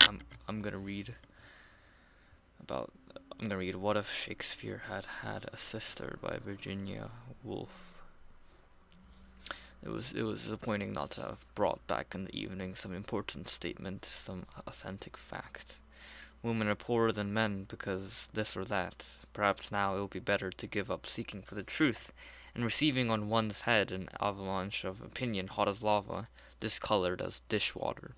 I'm gonna read about I'm gonna read What If Shakespeare Had Had a Sister by Virginia Woolf. It was disappointing not to have brought back in the evening some important statement, some authentic fact. Women are poorer than men because this or that. Perhaps now it will be better to give up seeking for the truth and receiving on one's head an avalanche of opinion hot as lava, discolored as dishwater.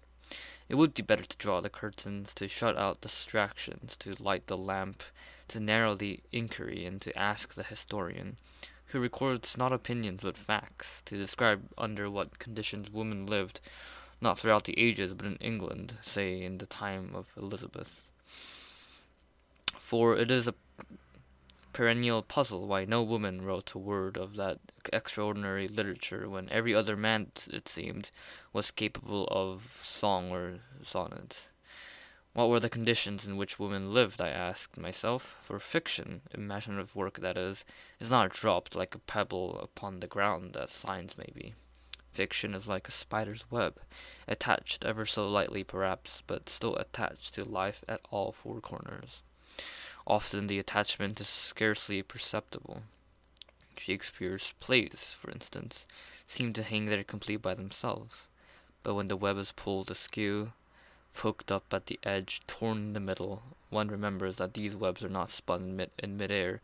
It would be better to draw the curtains, to shut out distractions, to light the lamp, to narrow the inquiry, and to ask the historian, who records not opinions but facts, to describe under what conditions women lived, not throughout the ages, but in England, say in the time of Elizabeth. For it is a perennial puzzle why no woman wrote a word of that extraordinary literature when every other man, it seemed, was capable of song or sonnet. What were the conditions in which women lived, I asked myself, for fiction, imaginative work that is not dropped like a pebble upon the ground as science may be. Fiction is like a spider's web, attached ever so lightly perhaps, but still attached to life at all four corners. Often the attachment is scarcely perceptible. Shakespeare's plays, for instance, seem to hang there complete by themselves, but when the web is pulled askew, poked up at the edge, torn in the middle, one remembers that these webs are not spun in midair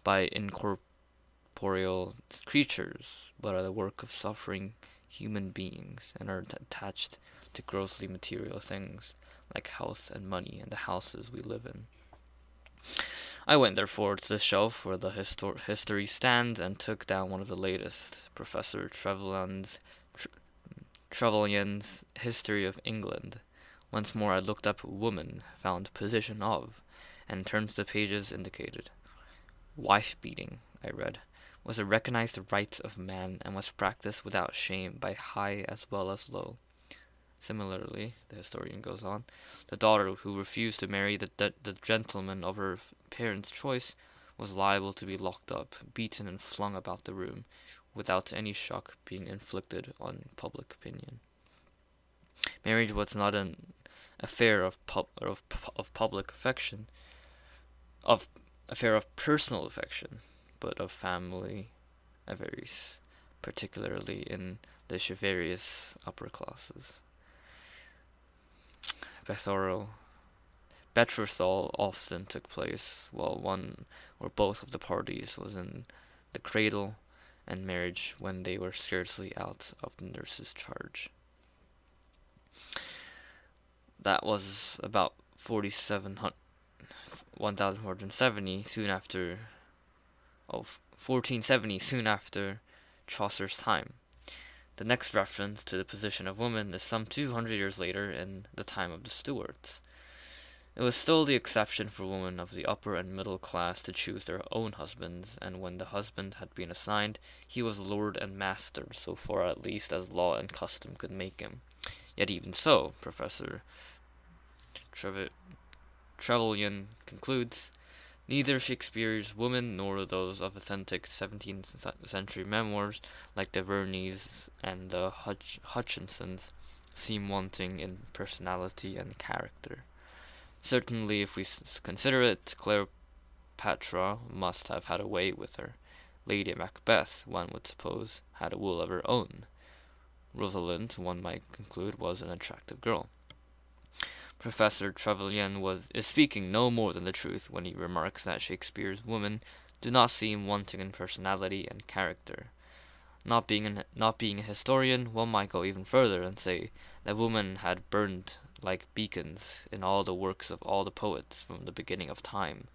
by incorporeal creatures, but are the work of suffering human beings and are attached to grossly material things like health and money and the houses we live in. I went therefore to the shelf where the history stands and took down one of the latest, Professor Trevelyan's History of England. Once more I looked up woman, found position of, and turned to the pages indicated. Wife beating, I read, was a recognized right of man and was practiced without shame by high as well as low. Similarly, the historian goes on, the daughter who refused to marry the gentleman of her parents' choice was liable to be locked up, beaten, and flung about the room, without any shock being inflicted on public opinion. Marriage was not an affair of public affection, of affair of personal affection, but of family avarice, particularly in the chivalrous upper classes. Betrothal often took place while one or both of the parties was in the cradle, and marriage when they were scarcely out of the nurse's charge. That was about 1470, soon after, 1470, soon after Chaucer's time. The next reference to the position of woman is some 200 years later in the time of the Stuarts. It was still the exception for women of the upper and middle class to choose their own husbands, and when the husband had been assigned, he was lord and master, so far at least as law and custom could make him. Yet even so, Professor Trevelyan concludes, neither Shakespeare's women nor those of authentic 17th century memoirs like the Verneys and the Hutchinsons seem wanting in personality and character. Certainly, if we consider it, Cleopatra must have had a way with her. Lady Macbeth, one would suppose, had a will of her own. Rosalind, one might conclude, was an attractive girl. Professor Trevelyan is speaking no more than the truth when he remarks that Shakespeare's women do not seem wanting in personality and character. Not being a historian, one might go even further and say that women had burned like beacons in all the works of all the poets from the beginning of time.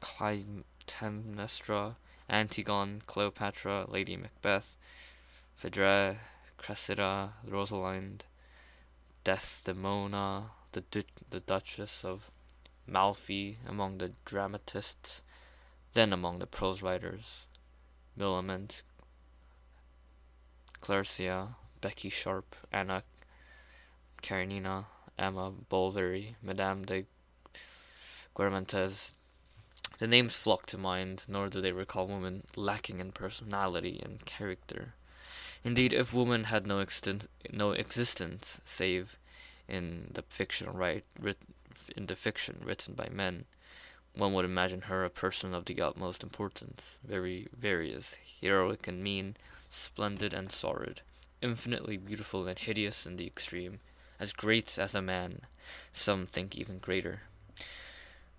Clytemnestra, Antigone, Cleopatra, Lady Macbeth, Phaedra, Cressida, Rosalind, Desdemona, the Duchess of Malfi among the dramatists, then among the prose writers, Millamant, Clarcia, Becky Sharp, Anna Karenina, Emma Bovary, Madame de Guermantes. The names flock to mind, nor do they recall women lacking in personality and character. Indeed, if woman had no existence save in the in the fiction written by men, one would imagine her a person of the utmost importance, very various, heroic and mean, splendid and sordid, infinitely beautiful and hideous in the extreme, as great as a man, some think even greater.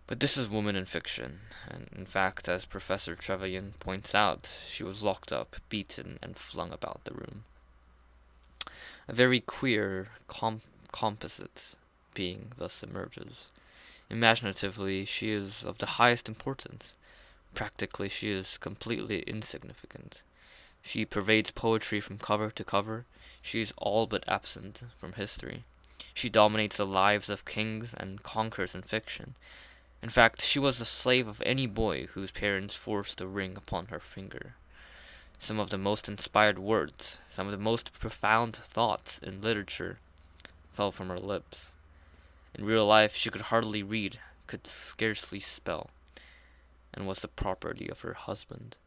But this is woman in fiction, and in fact, as Professor Trevelyan points out, she was locked up, beaten, and flung about the room. A very queer composite being thus emerges. Imaginatively, she is of the highest importance. Practically, she is completely insignificant. She pervades poetry from cover to cover. She is all but absent from history. She dominates the lives of kings and conquers in fiction. In fact, she was the slave of any boy whose parents forced a ring upon her finger. Some of the most inspired words, some of the most profound thoughts in literature fell from her lips. In real life, she could hardly read, could scarcely spell, and was the property of her husband.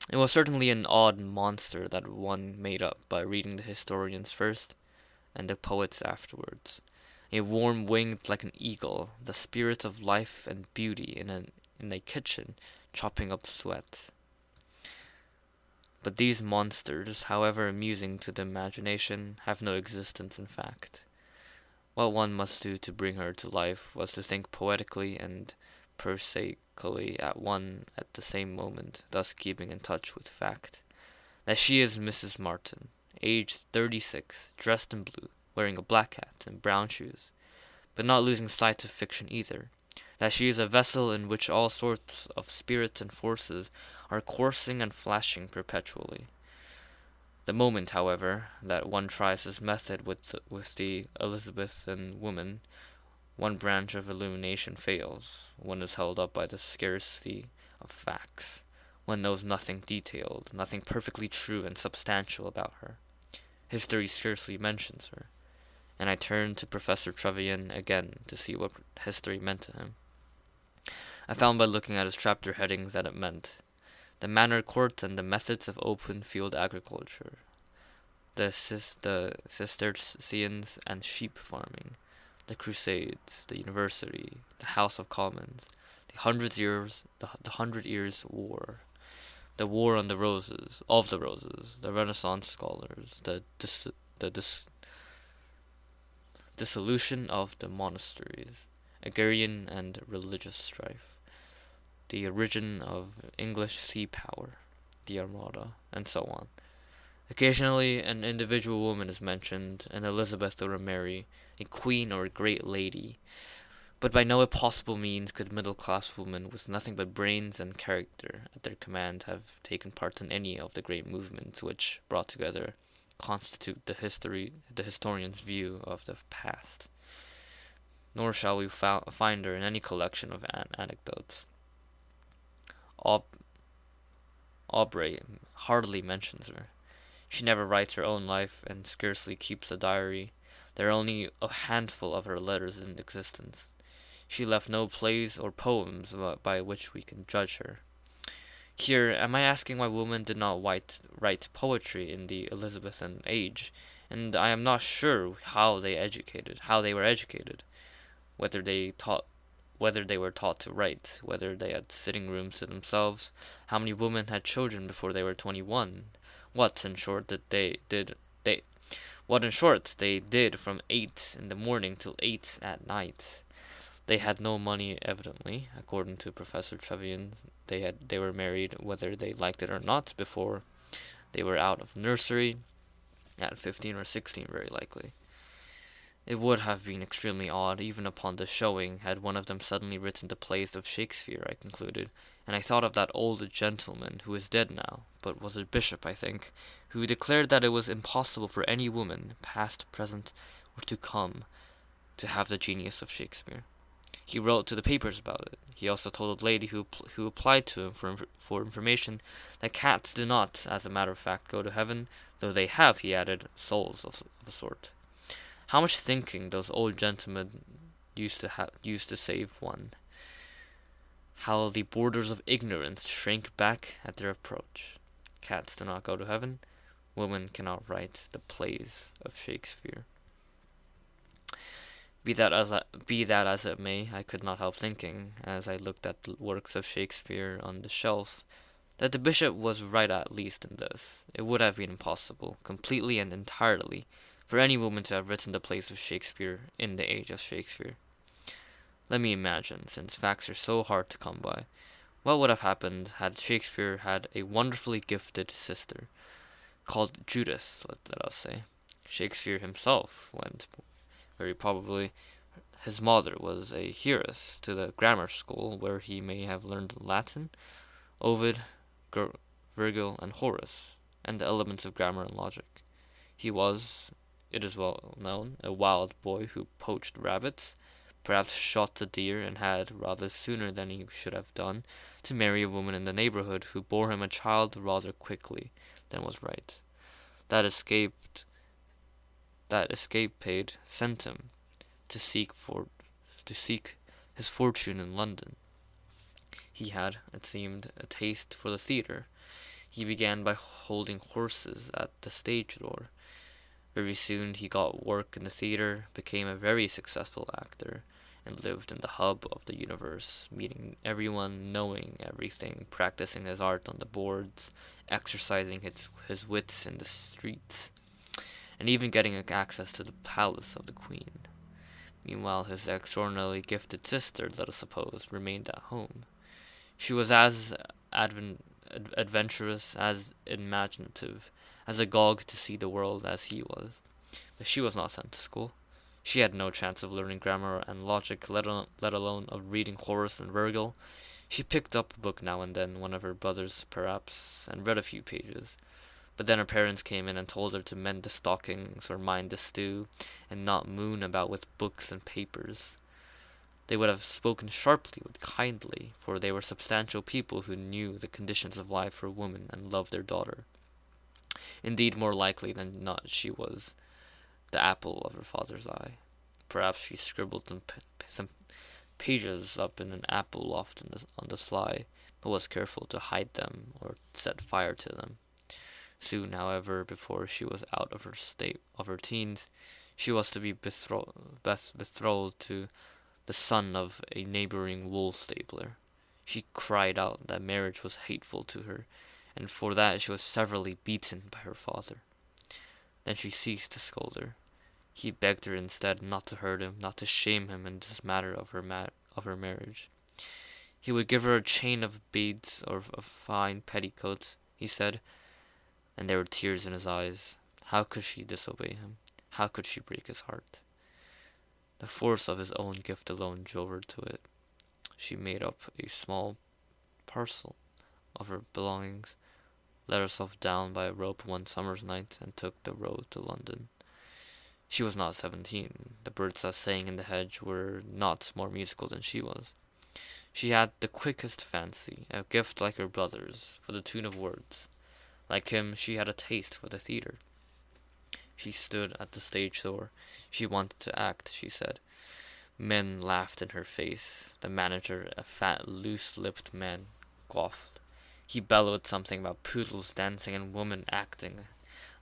It was certainly an odd monster that one made up by reading the historians first and the poets afterwards. A warm winged like an eagle, the spirit of life and beauty in a kitchen, chopping up sweat. But these monsters, however amusing to the imagination, have no existence in fact. What one must do to bring her to life was to think poetically and prosaically at the same moment, thus keeping in touch with fact. That she is Mrs. Martin, aged 36, dressed in blue, wearing a black hat and brown shoes, but not losing sight of fiction either. That she is a vessel in which all sorts of spirits and forces are coursing and flashing perpetually. The moment, however, that one tries his method with the Elizabethan woman, one branch of illumination fails. One is held up by the scarcity of facts. One knows nothing detailed, nothing perfectly true and substantial about her. History scarcely mentions her. And I turned to Professor Trevelyan again to see what history meant to him. I found by looking at his chapter headings that it meant the manor court and the methods of open field agriculture, the Cistercians and sheep farming, the Crusades, the University, the House of Commons, the Hundred Years' War, the War on the Roses, of the Roses, the Renaissance scholars, the dissolution of the monasteries, agrarian and religious strife, the origin of English sea power, the Armada, and so on. Occasionally, an individual woman is mentioned, an Elizabeth or a Mary, a queen or a great lady, but by no possible means could middle-class women with nothing but brains and character at their command have taken part in any of the great movements which, brought together, constitute the historian's view of the past. Nor shall we find her in any collection of anecdotes. Aubrey hardly mentions her. She never writes her own life and scarcely keeps a diary. There are only a handful of her letters in existence. She left no plays or poems by which we can judge her. Here, am I asking why women did not write poetry in the Elizabethan age? And I am not sure how they were educated, whether they were taught to write, whether they had sitting rooms to themselves, how many women had children before they were 21, what, in short, they did from 8 in the morning till 8 at night. They had no money, evidently, according to Professor Trevelyan. They were married whether they liked it or not before they were out of nursery, at 15 or 16 very likely. It would have been extremely odd, even upon the showing, had one of them suddenly written the plays of Shakespeare, I concluded, and I thought of that old gentleman, who is dead now, but was a bishop, I think, who declared that it was impossible for any woman, past, present, or to come, to have the genius of Shakespeare. He wrote to the papers about it. He also told a lady who applied to him for information that cats do not, as a matter of fact, go to heaven, though they have, he added, souls of a sort. How much thinking those old gentlemen used to save one. How the borders of ignorance shrank back at their approach. Cats do not go to heaven. Women cannot write the plays of Shakespeare. Be that as it may, I could not help thinking, as I looked at the works of Shakespeare on the shelf, that the bishop was right at least in this. It would have been impossible, completely and entirely, for any woman to have written the plays of Shakespeare in the age of Shakespeare. Let me imagine, since facts are so hard to come by, what would have happened had Shakespeare had a wonderfully gifted sister, called Judith, let us say. Shakespeare himself went, very probably, his mother was a heiress to the grammar school where he may have learned Latin, Ovid, Virgil, and Horace, and the elements of grammar and logic. He was, it is well known, a wild boy who poached rabbits, perhaps shot a deer, and had, rather sooner than he should have done, to marry a woman in the neighborhood who bore him a child rather quickly than was right. That escaped that escapade sent him to seek his fortune in London. He had, it seemed, a taste for the theatre. He began by holding horses at the stage door. Very soon he got work in the theatre, became a very successful actor, and lived in the hub of the universe, meeting everyone, knowing everything, practicing his art on the boards, exercising his wits in the streets, and even getting access to the palace of the queen. Meanwhile, his extraordinarily gifted sister, let us suppose, remained at home. She was as adventurous, as imaginative, as agog to see the world as he was. But she was not sent to school. She had no chance of learning grammar and logic, let alone of reading Horace and Virgil. She picked up a book now and then, one of her brothers perhaps, and read a few pages. But then her parents came in and told her to mend the stockings or mind the stew, and not moon about with books and papers. They would have spoken sharply but kindly, for they were substantial people who knew the conditions of life for women and loved their daughter. Indeed, more likely than not, she was the apple of her father's eye. Perhaps she scribbled some pages up in an apple loft on the sly, but was careful to hide them or set fire to them. Soon, however, before she was out of her teens, she was to be betrothed to the son of a neighboring wool stabler. She cried out that marriage was hateful to her, and for that she was severely beaten by her father. Then she ceased to scold her. He begged her instead not to hurt him, not to shame him in this matter of her marriage. He would give her a chain of beads or of fine petticoats, he said, and there were tears in his eyes. How could she disobey him? How could she break his heart? The force of his own gift alone drove her to it. She made up a small parcel of her belongings, let herself down by a rope one summer's night, and took the road to London. She was not 17. The birds that sang in the hedge were not more musical than she was. She had the quickest fancy, a gift like her brother's, for the tune of words. Like him, she had a taste for the theatre. She stood at the stage door. She wanted to act, she said. Men laughed in her face. The manager, a fat, loose-lipped man, scoffed. He bellowed something about poodles dancing and women acting.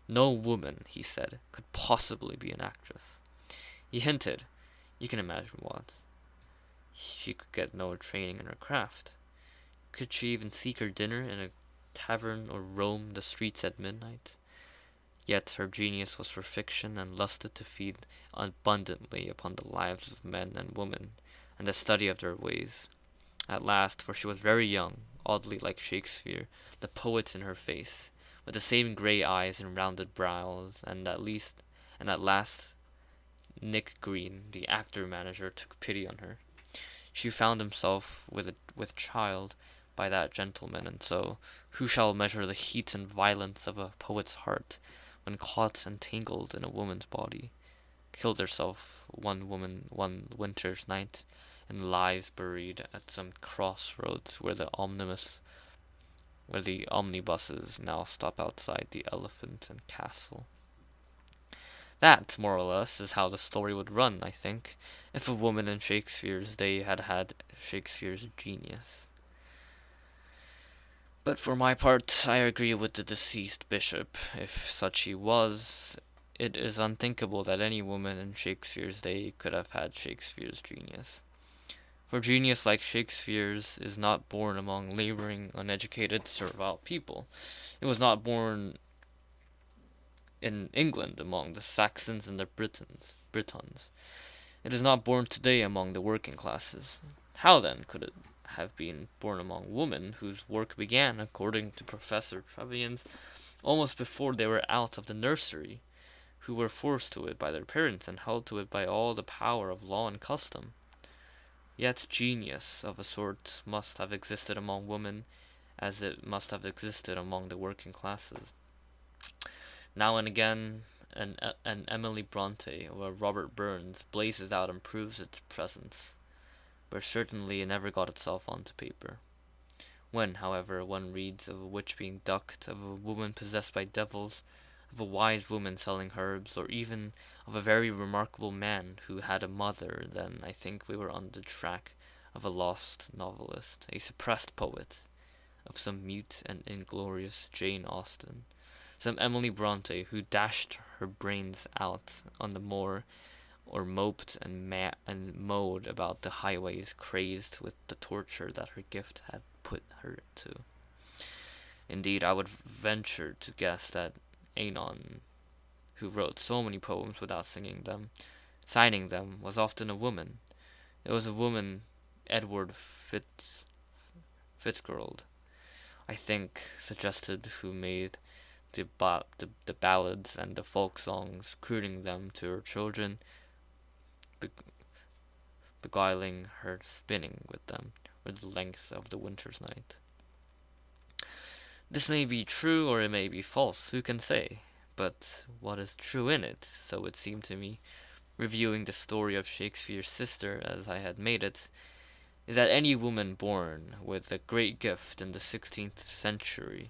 No woman, he said, could possibly be an actress. He hinted, you can imagine what. She could get no training in her craft. Could she even seek her dinner in a tavern or roam the streets at midnight? Yet her genius was for fiction, and lusted to feed abundantly upon the lives of men and women, and the study of their ways. At last, for she was very young, oddly like Shakespeare, the poet in her face, with the same grey eyes and rounded brows, and at last, Nick Green, the actor-manager, took pity on her. She found himself with child by that gentleman, and so, who shall measure the heat and violence of a poet's heart, when caught and tangled in a woman's body? Killed herself, one winter's night, and lies buried at some crossroads where the omnibuses now stop outside the Elephant and Castle. That, more or less, is how the story would run, I think, if a woman in Shakespeare's day had had Shakespeare's genius. But for my part, I agree with the deceased bishop. If such he was, it is unthinkable that any woman in Shakespeare's day could have had Shakespeare's genius. For genius like Shakespeare's is not born among laboring, uneducated, servile people. It was not born in England among the Saxons and the Britons. It is not born today among the working classes. How then could it have been born among women whose work began, according to Professor Trevian's, almost before they were out of the nursery, who were forced to it by their parents and held to it by all the power of law and custom? Yet genius of a sort must have existed among women, as it must have existed among the working classes. Now and again, an Emily Bronte or a Robert Burns blazes out and proves its presence, but certainly it never got itself onto paper. When, however, one reads of a witch being ducked, of a woman possessed by devils, of a wise woman selling herbs, or even of a very remarkable man who had a mother, then I think we were on the track of a lost novelist, a suppressed poet, of some mute and inglorious Jane Austen, some Emily Bronte who dashed her brains out on the moor, or moped and mowed about the highways, crazed with the torture that her gift had put her to. Indeed, I would venture to guess that Anon, who wrote so many poems without singing them, signing them, was often a woman. It was a woman, Edward Fitzgerald, I think, suggested, who made the ballads and the folk songs, crooning them to her children, beguiling her spinning with them for the length of the winter's night. This may be true or it may be false, who can say? But what is true in it, so it seemed to me, reviewing the story of Shakespeare's sister as I had made it, is that any woman born with a great gift in the 16th century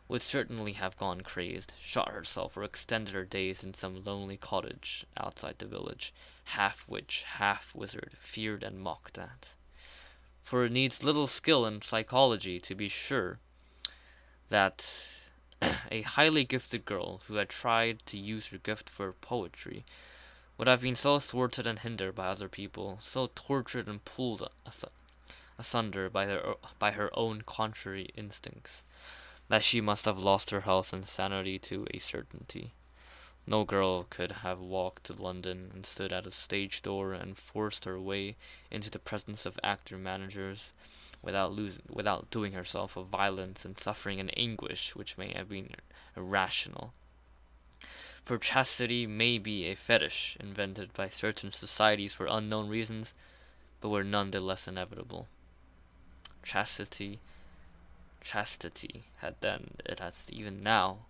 would certainly have gone crazed, shot herself, or extended her days in some lonely cottage outside the village, half witch, half wizard, feared and mocked at. For it needs little skill in psychology to be sure that a highly gifted girl who had tried to use her gift for poetry would have been so thwarted and hindered by other people, so tortured and pulled asunder by her own contrary instincts, that she must have lost her health and sanity to a certainty. No girl could have walked to London and stood at a stage door and forced her way into the presence of actor managers without doing herself a violence and suffering an anguish which may have been irrational. For chastity may be a fetish invented by certain societies for unknown reasons, but were none the less inevitable. Chastity Chastity had then, it has even now,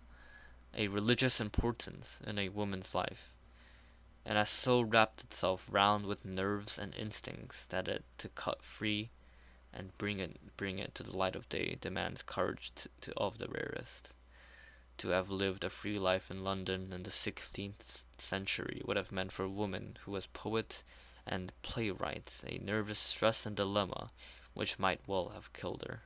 a religious importance in a woman's life, and has so wrapped itself round with nerves and instincts that it to cut free and bring it to the light of day demands courage of the rarest. To have lived a free life in London in the 16th century would have meant for a woman who was poet and playwright a nervous stress and dilemma which might well have killed her.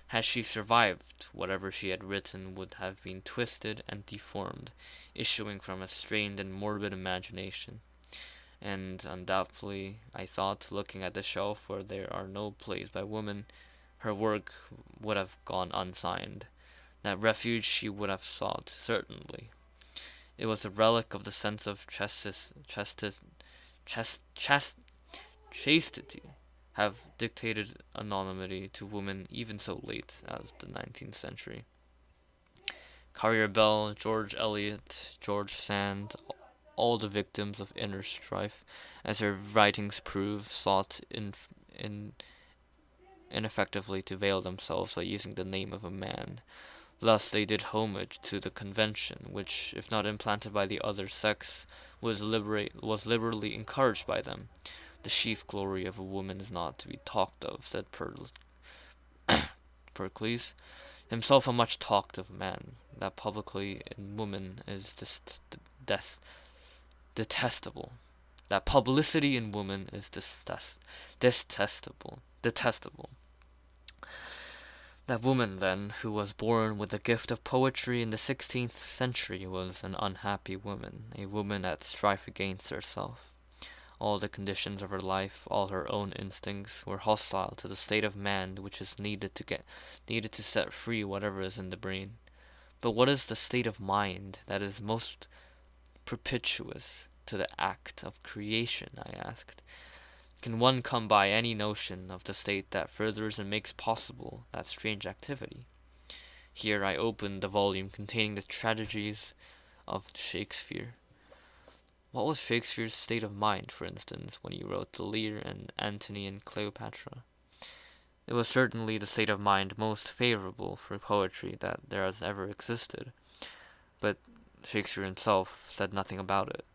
Had she survived, whatever she had written would have been twisted and deformed, issuing from a strained and morbid imagination. And undoubtedly, I thought, looking at the shelf where there are no plays by women, her work would have gone unsigned. That refuge she would have sought, certainly. It was a relic of the sense of chastity, have dictated anonymity to women even so late as the 19th century. Carrier Bell, George Eliot, George Sand, all the victims of inner strife, as her writings prove, sought ineffectively to veil themselves by using the name of a man. Thus they did homage to the convention, which, if not implanted by the other sex, was liberally encouraged by them. The chief glory of a woman is not to be talked of, said Pericles, himself a much talked of man. That publicly in woman is detestable. That publicity in woman is detestable. That woman, then, who was born with the gift of poetry in the 16th century was an unhappy woman, a woman at strife against herself. All the conditions of her life, all her own instincts, were hostile to the state of man which is needed to set free whatever is in the brain. But what is the state of mind that is most propitious to the act of creation? I asked. Can one come by any notion of the state that furthers and makes possible that strange activity? Here I opened the volume containing the tragedies of Shakespeare. What was Shakespeare's state of mind, for instance, when he wrote the Lear and Antony and Cleopatra? It was certainly the state of mind most favorable for poetry that there has ever existed, but Shakespeare himself said nothing about it.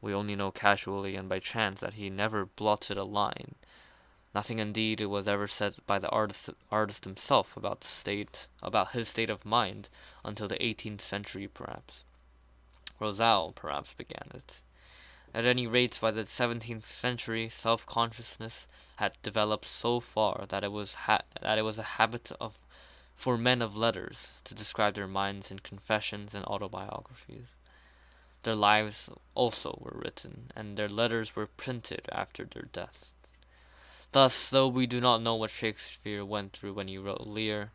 We only know casually and by chance that he never blotted a line. Nothing indeed was ever said by the artist himself about his state of mind until the 18th century perhaps. Rosal perhaps began it. At any rate, by the 17th century, self-consciousness had developed so far that it was a habit for men of letters to describe their minds in confessions and autobiographies. Their lives also were written, and their letters were printed after their death. Thus, though we do not know what Shakespeare went through when he wrote Lear,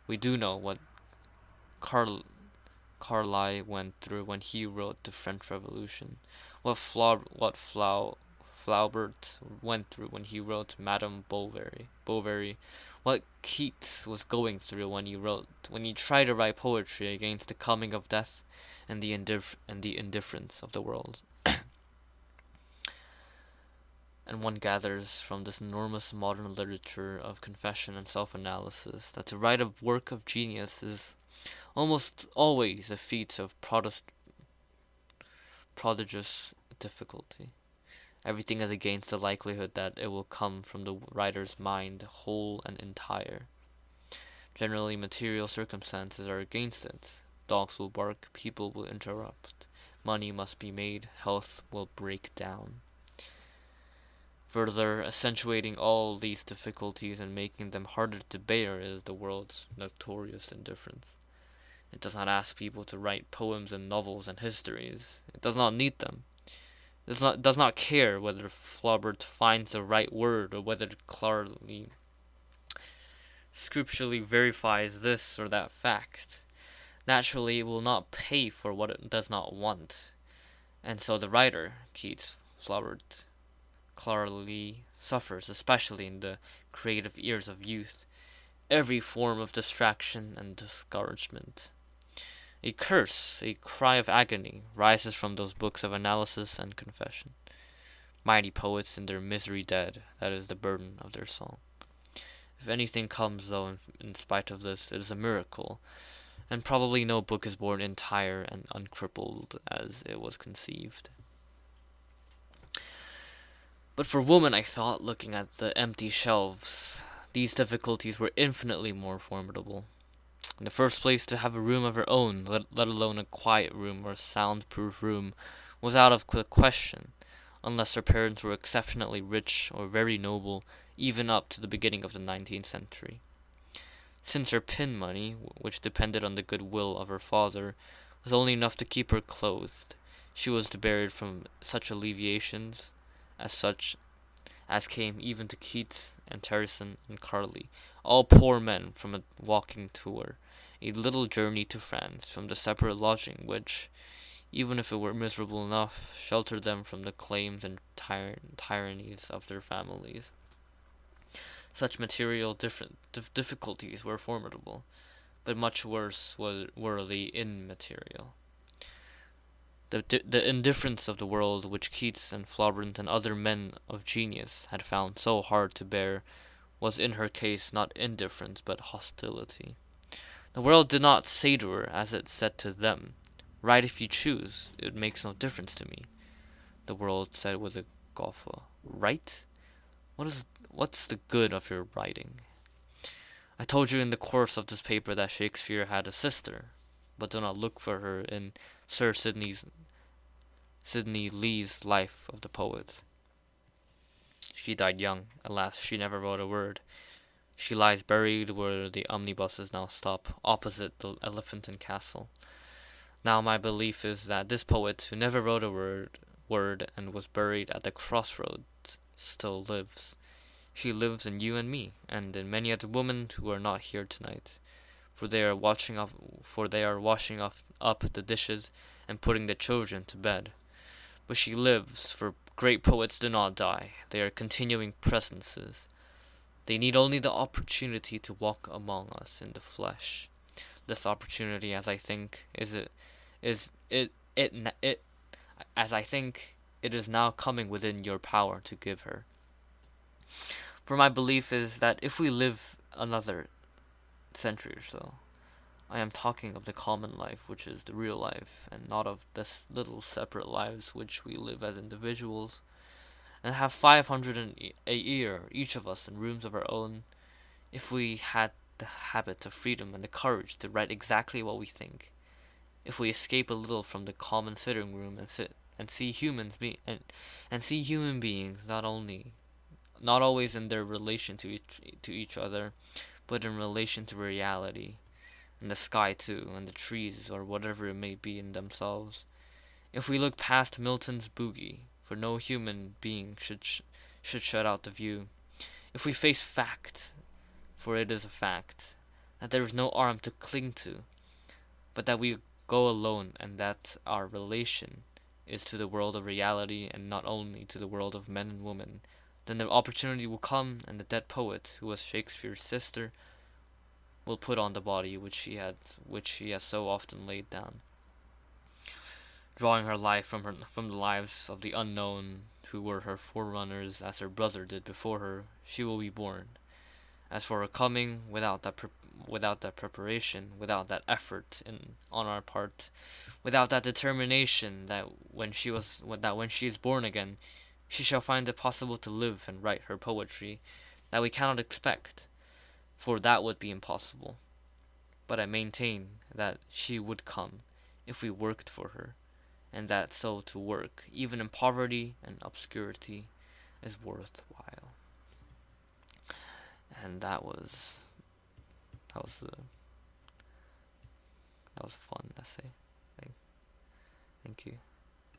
we do know what Carl Carlyle went through when he wrote the French Revolution, what Flaubert went through when he wrote Madame Bovary, what Keats was going through when he tried to write poetry against the coming of death and the indifference of the world. And one gathers from this enormous modern literature of confession and self-analysis that to write a work of genius is almost always a feat of prodigious difficulty. Everything is against the likelihood that it will come from the writer's mind whole and entire. Generally, material circumstances are against it. Dogs will bark, people will interrupt, money must be made, health will break down. Further accentuating all these difficulties and making them harder to bear is the world's notorious indifference. It does not ask people to write poems and novels and histories. It does not need them. It does not care whether Flaubert finds the right word or whether Clarley scripturally verifies this or that fact. Naturally, it will not pay for what it does not want. And so the writer, Keats, Flaubert, Clarley, suffers, especially in the creative years of youth, every form of distraction and discouragement. A curse, a cry of agony, rises from those books of analysis and confession. Mighty poets in their misery dead, that is the burden of their song. If anything comes, though, in spite of this, it is a miracle, and probably no book is born entire and uncrippled as it was conceived. But for woman, I thought, looking at the empty shelves, these difficulties were infinitely more formidable. In the first place, to have a room of her own, let alone a quiet room or a soundproof room, was out of the question, unless her parents were exceptionally rich or very noble, even up to the beginning of the 19th century. Since her pin money, which depended on the goodwill of her father, was only enough to keep her clothed, she was debarred from such alleviations as came even to Keats and Tennyson and Carlyle, all poor men from a walking tour, a little journey to France, from the separate lodging which, even if it were miserable enough, sheltered them from the claims and tyrannies of their families. Such material difficulties were formidable, but much worse were the immaterial. The indifference of the world which Keats and Flaubert and other men of genius had found so hard to bear was in her case not indifference but hostility. The world did not say to her, as it said to them, "Write if you choose, it makes no difference to me." The world said with a guffaw, "Write? What's the good of your writing?" I told you in the course of this paper that Shakespeare had a sister, but do not look for her in Sir Sidney Lee's Life of the Poet. She died young. Alas, she never wrote a word. She lies buried where the omnibuses now stop, opposite the Elephant and Castle. Now my belief is that this poet, who never wrote a word and was buried at the crossroads, still lives. She lives in you and me, and in many other women who are not here tonight, for they are washing off up the dishes and putting the children to bed. But she lives, for great poets do not die. They are continuing presences. They need only the opportunity to walk among us in the flesh. This opportunity, as I think, is it as I think it is now coming within your power to give her. For my belief is that if we live another century or so, I am talking of the common life, which is the real life, and not of this little separate lives which we live as individuals, and have 500 a year, each of us, in rooms of our own. If we had the habit of freedom and the courage to write exactly what we think, if we escape a little from the common sitting room and sit and see and see human beings not always in their relation to each other, but in relation to reality, and the sky too, and the trees, or whatever it may be in themselves. If we look past Milton's boogie, for no human being should shut out the view. If we face fact, for it is a fact, that there is no arm to cling to, but that we go alone, and that our relation is to the world of reality and not only to the world of men and women, then the opportunity will come, and the dead poet, who was Shakespeare's sister, will put on the body which she has so often laid down, drawing her life from the lives of the unknown who were her forerunners, as her brother did before her. She will be born. As for her coming, without that preparation, without that effort on our part, without that determination that when she is born again, she shall find it possible to live and write her poetry, that we cannot expect, for that would be impossible. But I maintain that she would come if we worked for her, and that so to work, even in poverty and obscurity, is worthwhile. And that was a that was a fun essay. Thank, thank you.